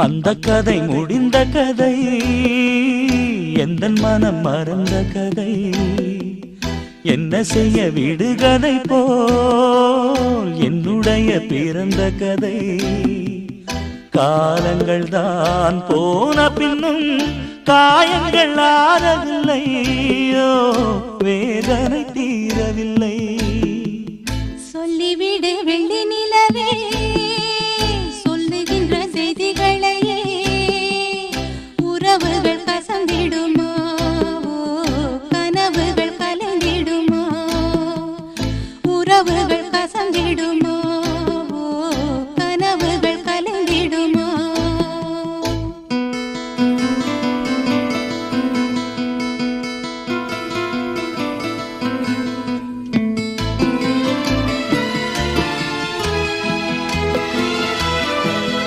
அந்த கதை முடிந்த கதை, எந்தன் மனம் மறந்த கதை. என்ன செய்ய விடுகதை போல் என்னுடைய பிறந்த கதை. காலங்கள் தான் போன பின்னும் காயங்கள் ஆறவில்லை, வேதனை தீரவில்லை. சொல்லிவிடு வெள்ளி நிலவே